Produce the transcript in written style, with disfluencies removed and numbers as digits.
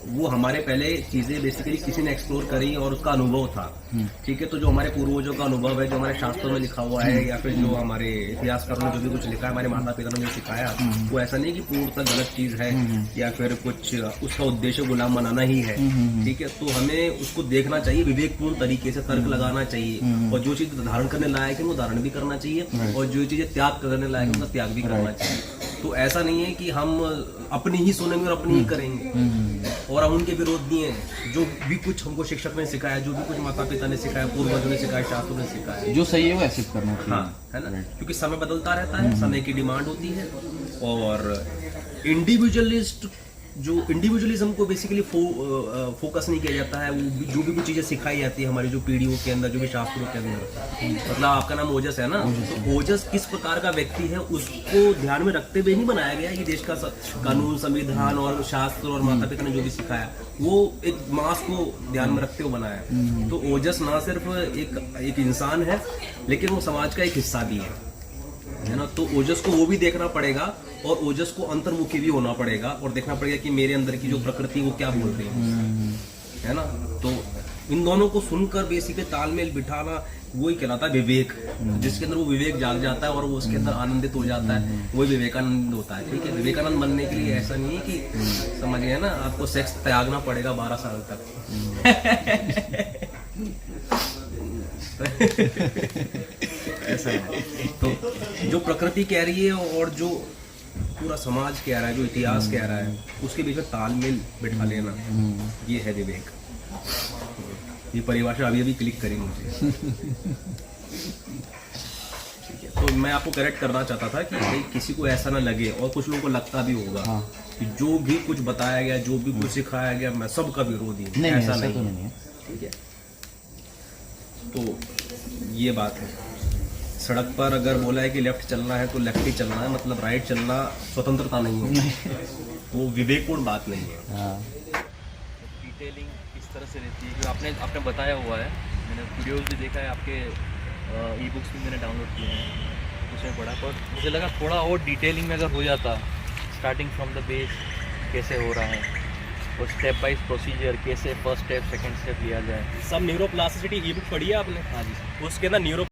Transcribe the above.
वो हमारे पहले चीजें बेसिकली किसी ने एक्सप्लोर करी और उसका अनुभव था। ठीक है, तो जो हमारे पूर्वजों का अनुभव है, जो हमारे शास्त्रों में लिखा हुआ है, या फिर जो हमारे इतिहासकारों ने जो भी कुछ लिखा है, हमारे माता पिता ने जो सिखाया, वो ऐसा नहीं कि पूर्णतः गलत चीज है या फिर कुछ उसका उद्देश्य गुलाम बनाना ही है। ठीक है, तो हमें उसको देखना चाहिए विवेकपूर्ण तरीके से, तर्क लगाना चाहिए, और जो चीज धारण करने लायक है वो धारण भी करना चाहिए, और जो चीजें त्याग करने लायक है उनका त्याग भी करना चाहिए। तो ऐसा नहीं है कि हम अपनी ही सुनेंगे और अपनी ही करेंगे और हम उनके विरोध नहीं है। जो भी कुछ हमको शिक्षक ने सिखाया, जो भी कुछ माता पिता ने सिखाया, पूर्वजों ने सिखाया, शास्त्रों ने सिखाया, जो सही है वो एक्सेप्ट करना चाहिए। हाँ, है ना, क्योंकि समय बदलता रहता है, समय की डिमांड होती है, और इंडिविजुअलिज्म को बेसिकली फोकस नहीं किया जाता है। वो जो भी कुछ चीजें सिखाई जाती है हमारी जो पीढ़ियों के अंदर, जो भी शास्त्रों के अंदर, मतलब आपका नाम ओजस है ना, तो ओजस किस प्रकार का व्यक्ति है उसको ध्यान में रखते हुए नहीं बनाया गया कि देश का कानून, संविधान और शास्त्र और माता पिता ने जो भी सिखाया वो एक मास को ध्यान में रखते हुए बनाया। तो ओजस ना सिर्फ एक इंसान है, लेकिन वो समाज का एक हिस्सा भी है ना। तो ओजस को वो भी देखना पड़ेगा, और ओजस को अंतर्मुखी भी होना पड़ेगा, और देखना पड़ेगा कि मेरे अंदर की जो प्रकृति वो क्या बोल रही है ना। तो इन दोनों को सुनकर बेसिकली तालमेल बिठाना वही कहलाता है विवेक। जिसके अंदर वो विवेक जाग जाता है और वो उसके अंदर आनंदित हो जाता है, वही विवेकानंद होता है। ठीक है, विवेकानंद बनने के लिए ऐसा नहीं है कि समझिए ना, आपको सेक्स त्यागना पड़ेगा 12 साल तक। ऐसा है। तो जो प्रकृति कह रही है और जो पूरा समाज कह रहा है, जो इतिहास कह रहा है, उसके बीच में तालमेल बिठा लेना, ये है विवेक। ये परिभाषा अभी क्लिक करी मुझे। ठीक है, तो मैं आपको करेक्ट करना चाहता था कि भाई किसी को ऐसा ना लगे, और कुछ लोगों को लगता भी होगा कि जो भी कुछ बताया गया, जो भी कुछ सिखाया गया, मैं सबका विरोधी हूँ। ऐसा नहीं है। ठीक है, तो ये बात है। सड़क पर अगर बोला है कि लेफ्ट चलना है तो लेफ्ट ही चलना है, मतलब राइट चलना स्वतंत्रता नहीं है, वो विवेकपूर्ण बात नहीं है। डिटेलिंग इस तरह से रहती है कि आपने बताया हुआ है, मैंने वीडियोस भी देखा है, आपके ई बुक्स भी मैंने डाउनलोड किए हैं, उसमें पढ़ा, पर मुझे लगा थोड़ा और डिटेलिंग में अगर हो जाता, स्टार्टिंग फ्रॉम द बेस कैसे हो रहा है, और स्टेप बाइज प्रोसीजर कैसे फर्स्ट स्टेप सेकंड स्टेप लिया जाए। सब न्यूरोप्लास्टिसिटी ई बुक पढ़ी है आपने? हाँ जी सर। उसके अंदर न्यूरो